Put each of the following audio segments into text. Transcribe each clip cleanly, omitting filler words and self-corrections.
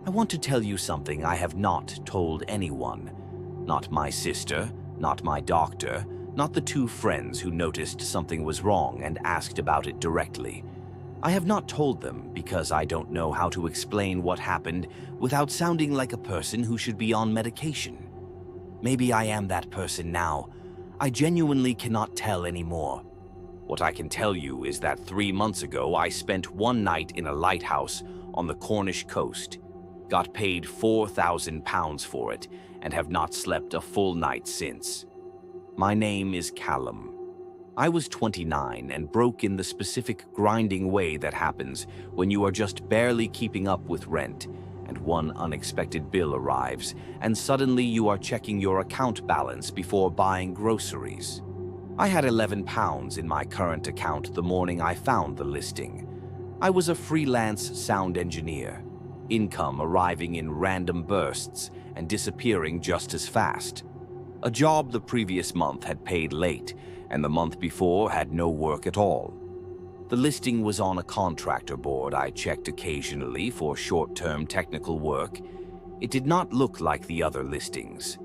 I want to tell you something I have not told anyone. Not my sister, not my doctor, not the two friends who noticed something was wrong and asked about it directly. I have not told them because I don't know how to explain what happened without sounding like a person who should be on medication. Maybe I am that person now. I genuinely cannot tell anymore. What I can tell you is that 3 months ago I spent one night in a lighthouse on the Cornish coast, got paid £4,000 for it, and have not slept a full night since. My name is Callum. I was 29 and broke in the specific grinding way that happens when you are just barely keeping up with rent, and one unexpected bill arrives, and suddenly you are checking your account balance before buying groceries. I had £11 in my current account the morning I found the listing. I was a freelance sound engineer, income arriving in random bursts and disappearing just as fast. A job the previous month had paid late, and the month before had no work at all. The listing was on a contractor board I checked occasionally for short-term technical work. It did not look like the other listings.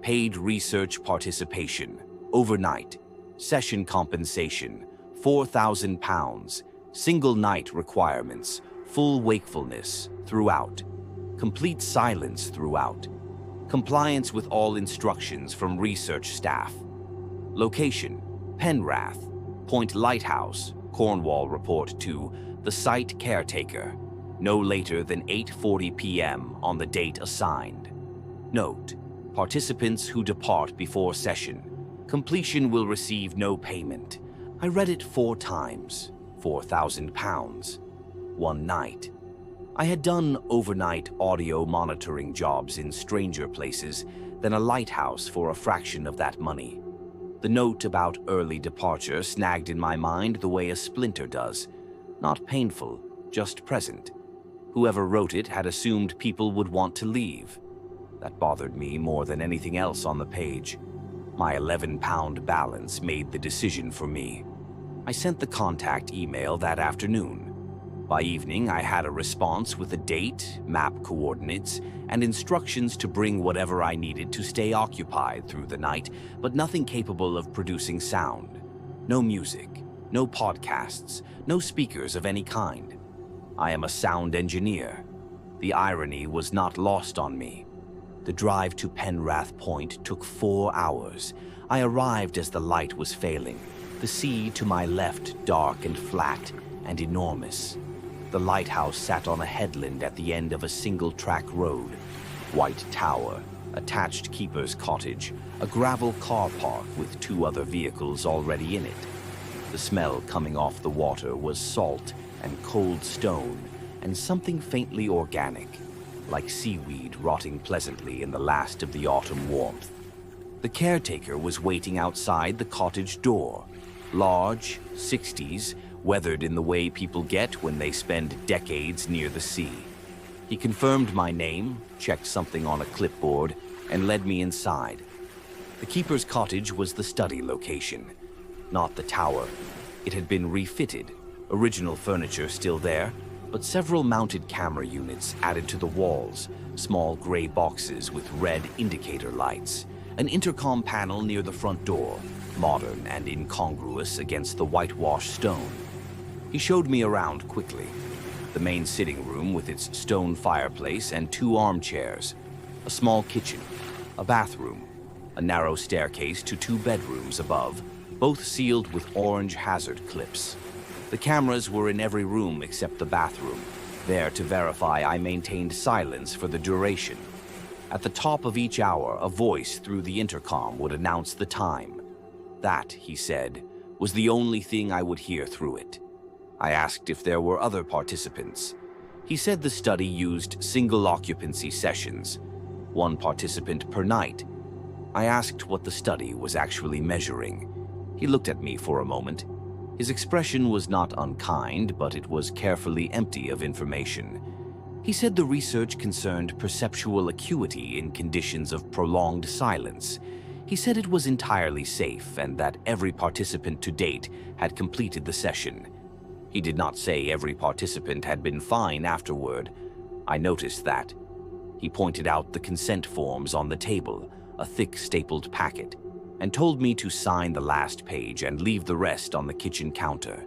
Paid research participation, overnight, session compensation, £4,000, single night requirements, full wakefulness throughout, complete silence throughout, compliance with all instructions from research staff. Location, Penwrath Point Lighthouse, Cornwall report to the site caretaker, no later than 8:40 p.m. on the date assigned. Note, participants who depart before session, completion will receive no payment. I read it 4 times, £4,000, one night. I had done overnight audio monitoring jobs in stranger places than a lighthouse for a fraction of that money. The note about early departure snagged in my mind the way a splinter does. Not painful, just present. Whoever wrote it had assumed people would want to leave. That bothered me more than anything else on the page. My £11 balance made the decision for me. I sent the contact email that afternoon. By evening, I had a response with a date, map coordinates, and instructions to bring whatever I needed to stay occupied through the night, but nothing capable of producing sound. No music, no podcasts, no speakers of any kind. I am a sound engineer. The irony was not lost on me. The drive to Penwrath Point took 4 hours. I arrived as the light was failing. The sea to my left dark and flat and enormous. The lighthouse sat on a headland at the end of a single-track road. White tower, attached keeper's cottage, a gravel car park with 2 other vehicles already in it. The smell coming off the water was salt and cold stone and something faintly organic, like seaweed rotting pleasantly in the last of the autumn warmth. The caretaker was waiting outside the cottage door, large, 60s, weathered in the way people get when they spend decades near the sea. He confirmed my name, checked something on a clipboard, and led me inside. The keeper's cottage was the study location, not the tower. It had been refitted, original furniture still there, but several mounted camera units added to the walls, small gray boxes with red indicator lights, an intercom panel near the front door, modern and incongruous against the whitewashed stone. He showed me around quickly. The main sitting room with its stone fireplace and 2 armchairs, a small kitchen, a bathroom, a narrow staircase to 2 bedrooms above, both sealed with orange hazard clips. The cameras were in every room except the bathroom, there to verify I maintained silence for the duration. At the top of each hour, a voice through the intercom would announce the time. That, he said, was the only thing I would hear through it. I asked if there were other participants. He said the study used single occupancy sessions, 1 participant per night. I asked what the study was actually measuring. He looked at me for a moment. His expression was not unkind, but it was carefully empty of information. He said the research concerned perceptual acuity in conditions of prolonged silence. He said it was entirely safe and that every participant to date had completed the session. He did not say every participant had been fine afterward. I noticed that. He pointed out the consent forms on the table, a thick stapled packet, and told me to sign the last page and leave the rest on the kitchen counter.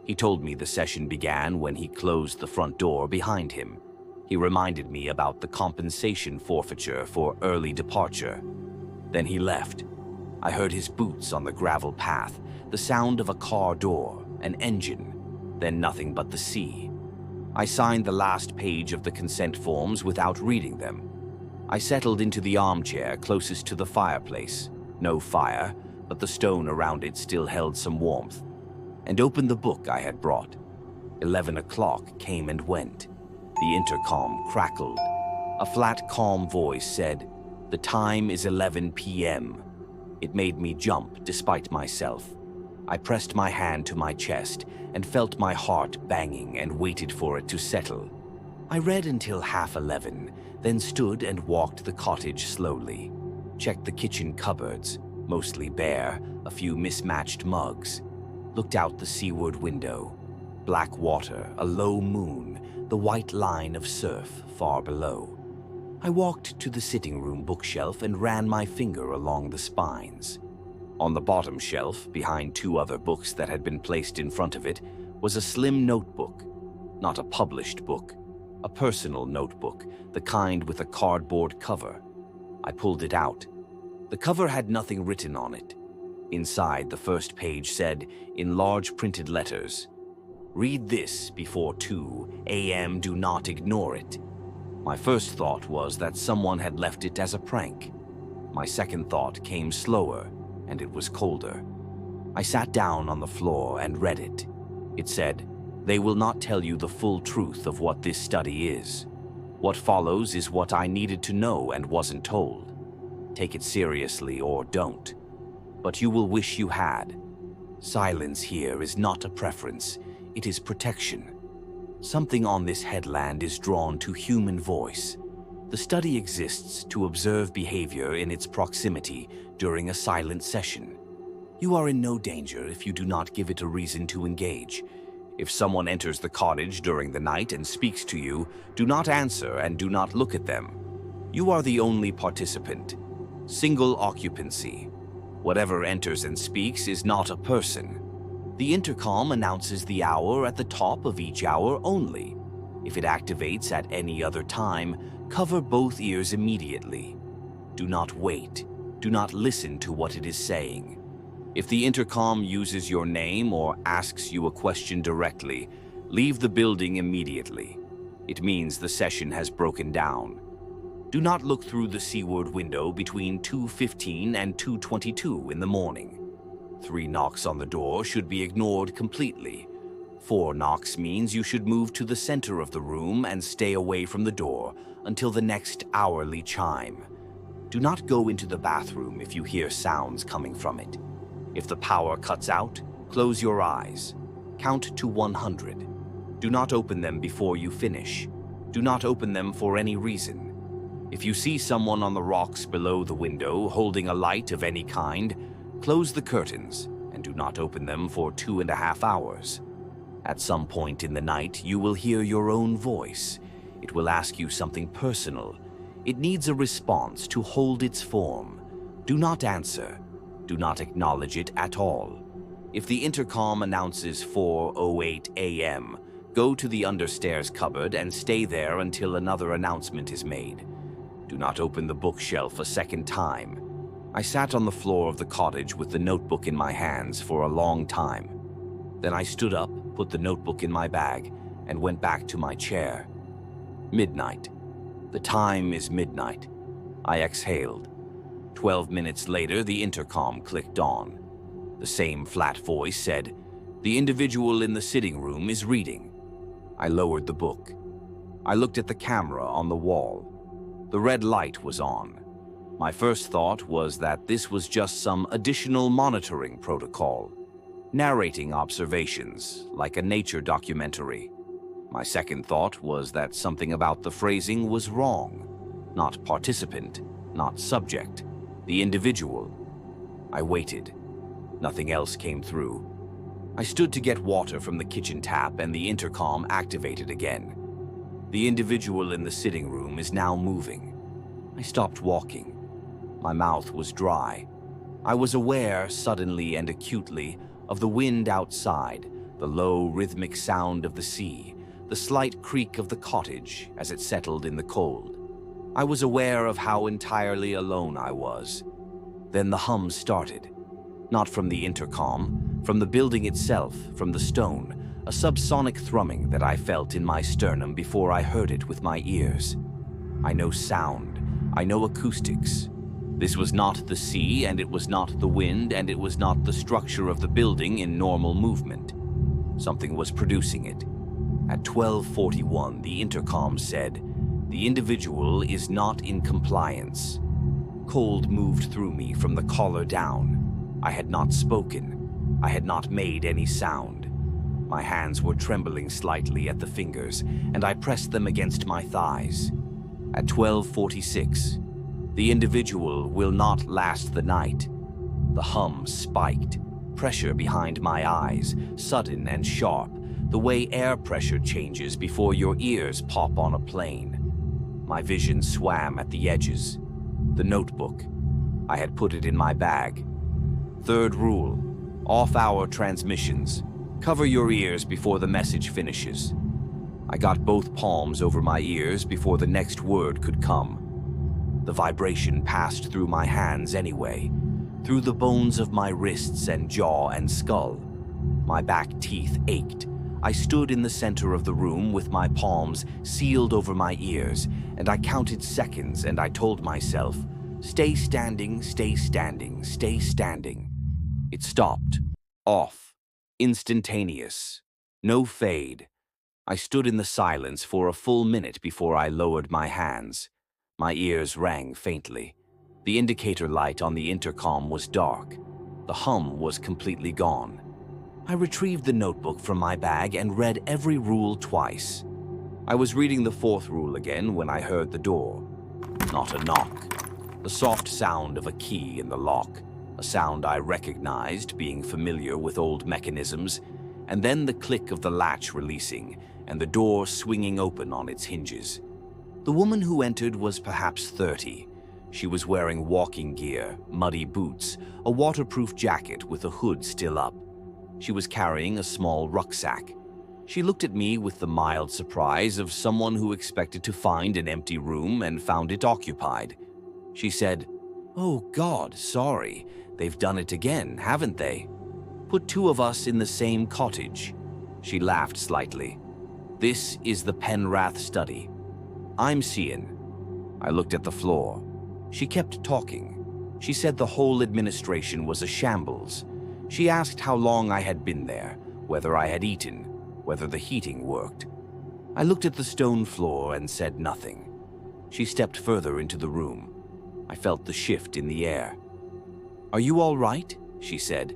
He told me the session began when he closed the front door behind him. He reminded me about the compensation forfeiture for early departure. Then he left. I heard his boots on the gravel path, the sound of a car door, an engine, then nothing but the sea. I signed the last page of the consent forms without reading them. I settled into the armchair closest to the fireplace. No fire, but the stone around it still held some warmth, and opened the book I had brought. 11 o'clock came and went. The intercom crackled. A flat, calm voice said, "The time is 11 p.m. It made me jump despite myself. I pressed my hand to my chest and felt my heart banging and waited for it to settle. I read until 11:30, then stood and walked the cottage slowly. Checked the kitchen cupboards, mostly bare, a few mismatched mugs. Looked out the seaward window. Black water, a low moon, the white line of surf far below. I walked to the sitting room bookshelf and ran my finger along the spines. On the bottom shelf, behind two other books that had been placed in front of it, was a slim notebook. Not a published book, a personal notebook, the kind with a cardboard cover. I pulled it out. The cover had nothing written on it. Inside, the first page said, in large printed letters, "Read this before 2 a.m. Do not ignore it." My first thought was that someone had left it as a prank. My second thought came slower, and it was colder. I sat down on the floor and read it. It said, "They will not tell you the full truth of what this study is. What follows is what I needed to know and wasn't told. Take it seriously or don't. But you will wish you had. Silence here is not a preference, it is protection. Something on this headland is drawn to human voice. The study exists to observe behavior in its proximity during a silent session. You are in no danger if you do not give it a reason to engage. If someone enters the cottage during the night and speaks to you, do not answer and do not look at them. You are the only participant. Single occupancy. Whatever enters and speaks is not a person. The intercom announces the hour at the top of each hour only. If it activates at any other time, cover both ears immediately. Do not wait. Do not listen to what it is saying. If the intercom uses your name or asks you a question directly, leave the building immediately. It means the session has broken down. Do not look through the seaward window between 2:15 and 2:22 in the morning. 3 knocks on the door should be ignored completely. 4 knocks means you should move to the center of the room and stay away from the door until the next hourly chime. Do not go into the bathroom if you hear sounds coming from it. If the power cuts out, close your eyes. Count to 100. Do not open them before you finish. Do not open them for any reason. If you see someone on the rocks below the window holding a light of any kind, close the curtains and do not open them for 2.5 hours. At some point in the night, you will hear your own voice. It will ask you something personal. It needs a response to hold its form. Do not answer. Do not acknowledge it at all. If the intercom announces 4:08 a.m., go to the understairs cupboard and stay there until another announcement is made. Do not open the bookshelf a second time. I sat on the floor of the cottage with the notebook in my hands for a long time. Then I stood up, put the notebook in my bag, and went back to my chair. Midnight. The time is midnight. I exhaled. 12 minutes later, the intercom clicked on. The same flat voice said, "The individual in the sitting room is reading." I lowered the book. I looked at the camera on the wall. The red light was on. My first thought was that this was just some additional monitoring protocol, narrating observations like a nature documentary. My second thought was that something about the phrasing was wrong. Not participant, not subject, the individual. I waited. Nothing else came through. I stood to get water from the kitchen tap and the intercom activated again. The individual in the sitting room is now moving. I stopped walking. My mouth was dry. I was aware, suddenly and acutely, of the wind outside, the low, rhythmic sound of the sea, the slight creak of the cottage as it settled in the cold. I was aware of how entirely alone I was. Then the hum started. Not from the intercom, from the building itself, from the stone, a subsonic thrumming that I felt in my sternum before I heard it with my ears. I know sound. I know acoustics. This was not the sea, and it was not the wind, and it was not the structure of the building in normal movement. Something was producing it. At 12:41, the intercom said, "The individual is not in compliance." Cold moved through me from the collar down. I had not spoken. I had not made any sound. My hands were trembling slightly at the fingers, and I pressed them against my thighs. At 12:46, "The individual will not last the night." The hum spiked. Pressure behind my eyes, sudden and sharp, the way air pressure changes before your ears pop on a plane. My vision swam at the edges. The notebook. I had put it in my bag. Third rule, off-hour transmissions. Cover your ears before the message finishes. I got both palms over my ears before the next word could come. The vibration passed through my hands anyway, through the bones of my wrists and jaw and skull. My back teeth ached. I stood in the center of the room with my palms sealed over my ears, and I counted seconds and I told myself, "Stay standing, stay standing, stay standing." It stopped. Off. Instantaneous. No fade. I stood in the silence for a full minute before I lowered my hands. My ears rang faintly. The indicator light on the intercom was dark. The hum was completely gone. I retrieved the notebook from my bag and read every rule twice. I was reading the fourth rule again when I heard the door. Not a knock. The soft sound of a key in the lock, a sound I recognized, being familiar with old mechanisms, and then the click of the latch releasing and the door swinging open on its hinges. The woman who entered was perhaps 30. She was wearing walking gear, muddy boots, a waterproof jacket with a hood still up. She was carrying a small rucksack. She looked at me with the mild surprise of someone who expected to find an empty room and found it occupied. She said, "Oh God, sorry. They've done it again, haven't they? Put two of us in the same cottage." She laughed slightly. "This is the Penwrath study. I'm Cian." I looked at the floor. She kept talking. She said the whole administration was a shambles. She asked how long I had been there, whether I had eaten, whether the heating worked. I looked at the stone floor and said nothing. She stepped further into the room. I felt the shift in the air. "Are you all right?" she said.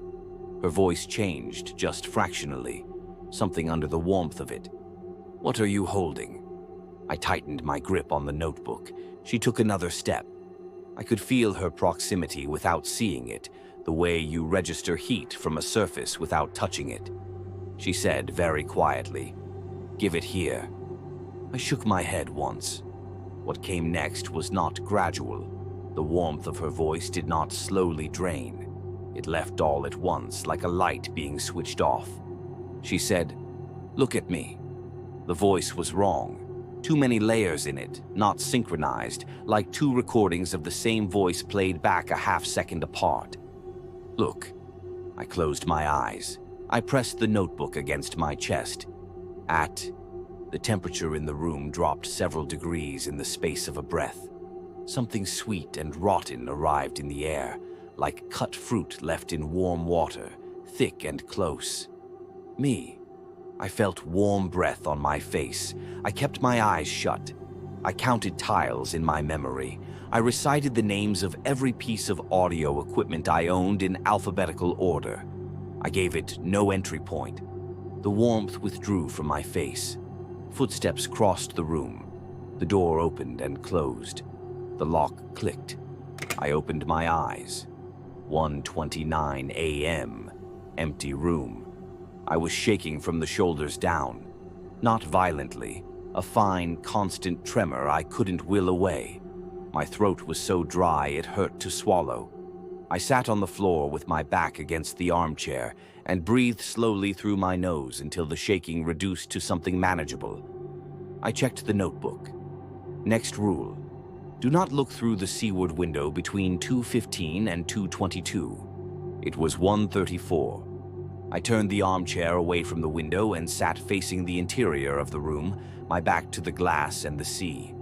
Her voice changed just fractionally, something under the warmth of it. "What are you holding?" I tightened my grip on the notebook. She took another step. I could feel her proximity without seeing it, the way you register heat from a surface without touching it. She said very quietly, "Give it here." I shook my head once. What came next was not gradual. The warmth of her voice did not slowly drain. It left all at once, like a light being switched off. She said, "Look at me." The voice was wrong. Too many layers in it, not synchronized, like two recordings of the same voice played back a half-second apart. "Look." I closed my eyes. I pressed the notebook against my chest. The temperature in the room dropped several degrees in the space of a breath. Something sweet and rotten arrived in the air, like cut fruit left in warm water, thick and close. Me. I felt warm breath on my face. I kept my eyes shut. I counted tiles in my memory. I recited the names of every piece of audio equipment I owned in alphabetical order. I gave it no entry point. The warmth withdrew from my face. Footsteps crossed the room. The door opened and closed. The lock clicked. I opened my eyes. 1:29 a.m. Empty room. I was shaking from the shoulders down. Not violently, a fine, constant tremor I couldn't will away. My throat was so dry it hurt to swallow. I sat on the floor with my back against the armchair and breathed slowly through my nose until the shaking reduced to something manageable. I checked the notebook. Next rule: do not look through the seaward window between 2:15 and 2:22. It was 1:34. I turned the armchair away from the window and sat facing the interior of the room, my back to the glass and the sea.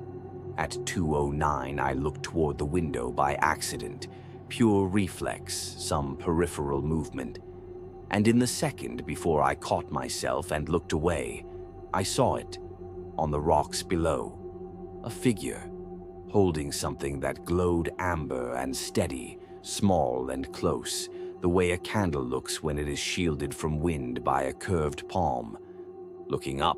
At 2:09, I looked toward the window by accident, pure reflex, some peripheral movement. And in the second before I caught myself and looked away, I saw it, on the rocks below. A figure, holding something that glowed amber and steady, small and close, the way a candle looks when it is shielded from wind by a curved palm. Looking up,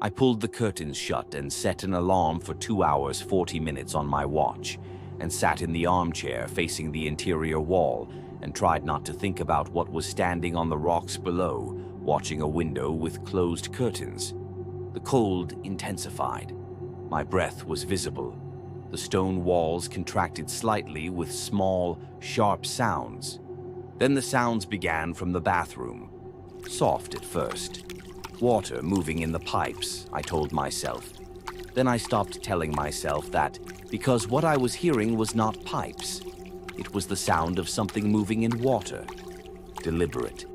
I pulled the curtains shut and set an alarm for 2 hours 40 minutes on my watch, and sat in the armchair facing the interior wall and tried not to think about what was standing on the rocks below, watching a window with closed curtains. The cold intensified. My breath was visible. The stone walls contracted slightly with small, sharp sounds. Then the sounds began from the bathroom. Soft at first. Water moving in the pipes, I told myself. Then I stopped telling myself that, because what I was hearing was not pipes. It was the sound of something moving in water. Deliberate,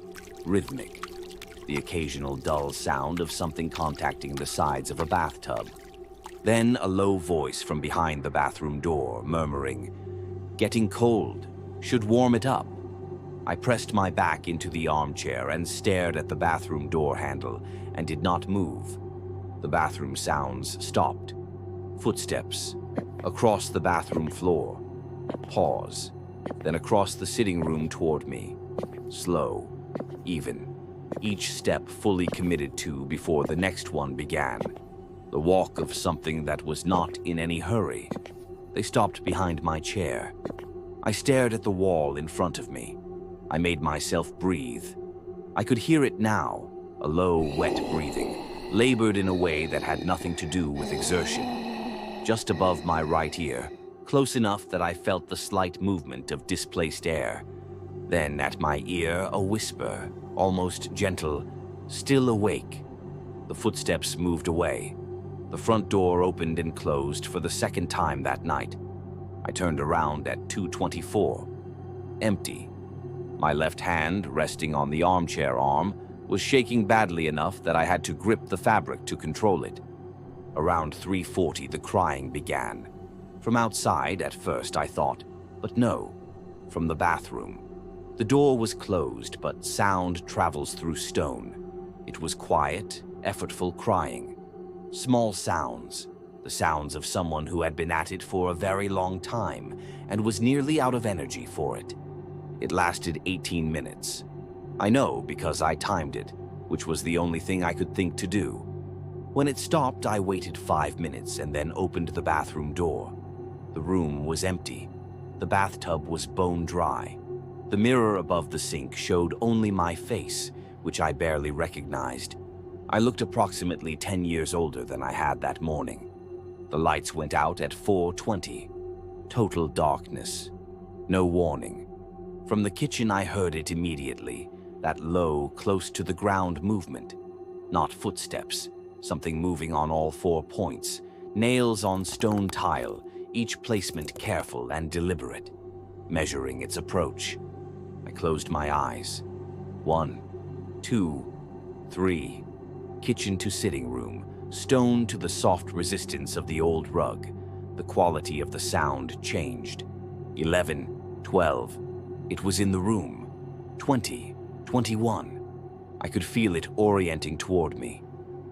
rhythmic. The occasional dull sound of something contacting the sides of a bathtub. Then a low voice from behind the bathroom door, murmuring, "Getting cold. Should warm it up." I pressed my back into the armchair and stared at the bathroom door handle and did not move. The bathroom sounds stopped. Footsteps. Across the bathroom floor. Pause. Then across the sitting room toward me. Slow. Even. Each step fully committed to before the next one began. The walk of something that was not in any hurry. They stopped behind my chair. I stared at the wall in front of me. I made myself breathe. I could hear it now, a low, wet breathing, labored in a way that had nothing to do with exertion. Just above my right ear, close enough that I felt the slight movement of displaced air. Then at my ear, a whisper, almost gentle, "Still awake." The footsteps moved away. The front door opened and closed for the second time that night. I turned around at 2:24. Empty. My left hand, resting on the armchair arm, was shaking badly enough that I had to grip the fabric to control it. Around 3:40, the crying began. From outside, at first, I thought, but no, from the bathroom. The door was closed, but sound travels through stone. It was quiet, effortful crying. Small sounds, the sounds of someone who had been at it for a very long time and was nearly out of energy for it. It lasted 18 minutes. I know because I timed it, which was the only thing I could think to do. When it stopped, I waited 5 minutes and then opened the bathroom door. The room was empty. The bathtub was bone dry. The mirror above the sink showed only my face, which I barely recognized. I looked approximately 10 years older than I had that morning. The lights went out at 4:20. Total darkness. No warning. From the kitchen I heard it immediately, that low, close to the ground movement. Not footsteps, something moving on all 4 points, nails on stone tile, each placement careful and deliberate, measuring its approach. I closed my eyes. 1, 2, 3. Kitchen to sitting room, stone to the soft resistance of the old rug. The quality of the sound changed. 11, 12. It was in the room. 20, 21. I could feel it orienting toward me.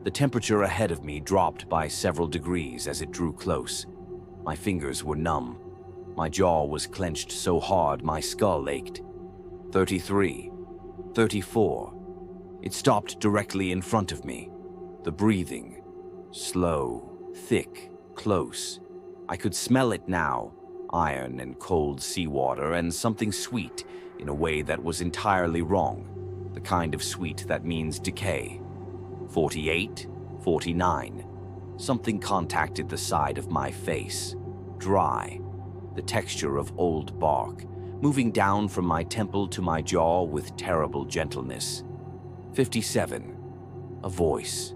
The temperature ahead of me dropped by several degrees as it drew close. My fingers were numb. My jaw was clenched so hard my skull ached. 33, 34. It stopped directly in front of me. The breathing. Slow, thick, close. I could smell it now. Iron and cold seawater and something sweet in a way that was entirely wrong. The kind of sweet that means decay. 48, 49. Something contacted the side of my face. Dry. The texture of old bark, moving down from my temple to my jaw with terrible gentleness. 57. A voice.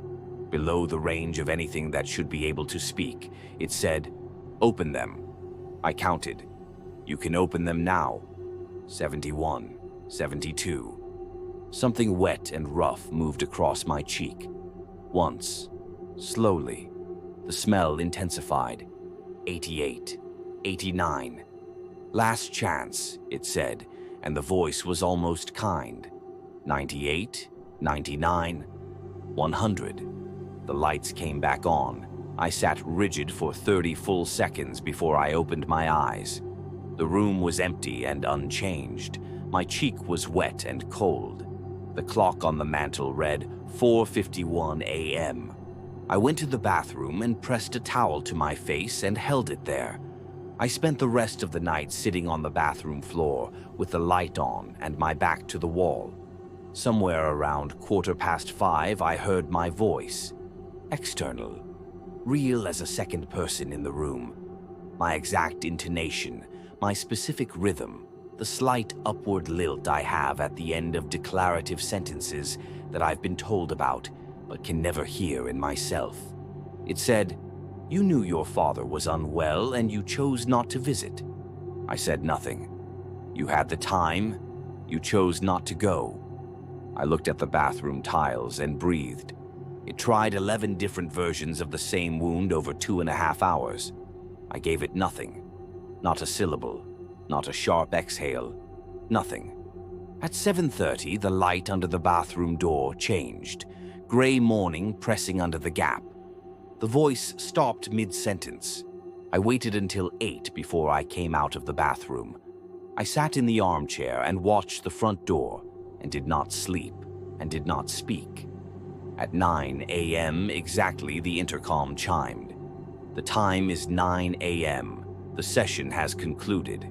Below the range of anything that should be able to speak, it said, "Open them." I counted. "You can open them now." 71. 72. Something wet and rough moved across my cheek. Once. Slowly. The smell intensified. 88. 89. "Last chance," it said, and the voice was almost kind. 98. 99. 100. The lights came back on. I sat rigid for 30 full seconds before I opened my eyes. The room was empty and unchanged. My cheek was wet and cold. The clock on the mantel read 4:51 a.m. I went to the bathroom and pressed a towel to my face and held it there. I spent the rest of the night sitting on the bathroom floor with the light on and my back to the wall. Somewhere around 5:15, I heard my voice. External. Real as a second person in the room. My exact intonation, my specific rhythm, the slight upward lilt I have at the end of declarative sentences that I've been told about but can never hear in myself. It said, "You knew your father was unwell and you chose not to visit." I said nothing. "You had the time. You chose not to go." I looked at the bathroom tiles and breathed. It tried 11 different versions of the same wound over 2.5 hours. I gave it nothing. Not a syllable. Not a sharp exhale. Nothing. At 7:30, the light under the bathroom door changed. Gray morning pressing under the gap. The voice stopped mid-sentence. I waited until 8 before I came out of the bathroom. I sat in the armchair and watched the front door and did not sleep and did not speak. At 9 a.m. exactly, the intercom chimed. "The time is 9 a.m. The session has concluded."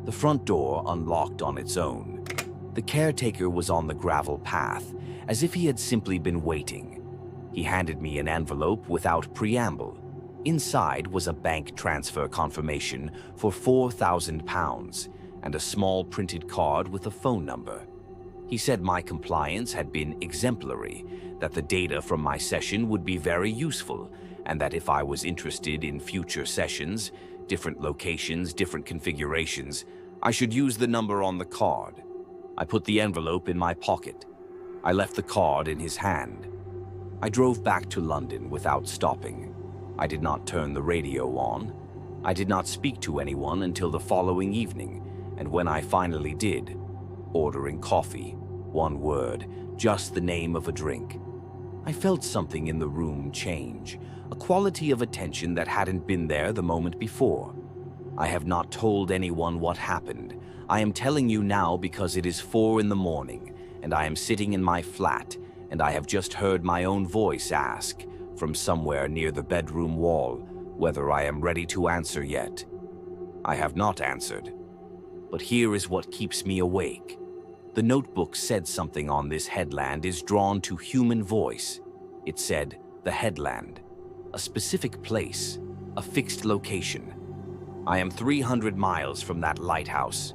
The front door unlocked on its own. The caretaker was on the gravel path, as if he had simply been waiting. He handed me an envelope without preamble. Inside was a bank transfer confirmation for £4,000 and a small printed card with a phone number. He said my compliance had been exemplary, that the data from my session would be very useful, and that if I was interested in future sessions, different locations, different configurations, I should use the number on the card. I put the envelope in my pocket. I left the card in his hand. I drove back to London without stopping. I did not turn the radio on. I did not speak to anyone until the following evening, and when I finally did, ordering coffee, one word, just the name of a drink. I felt something in the room change, a quality of attention that hadn't been there the moment before. I have not told anyone what happened. I am telling you now because it is 4 in the morning, and I am sitting in my flat, and I have just heard my own voice ask, from somewhere near the bedroom wall, whether I am ready to answer yet. I have not answered. But here is what keeps me awake. The notebook said something on this headland is drawn to human voice. It said, the headland. A specific place, a fixed location. I am 300 miles from that lighthouse.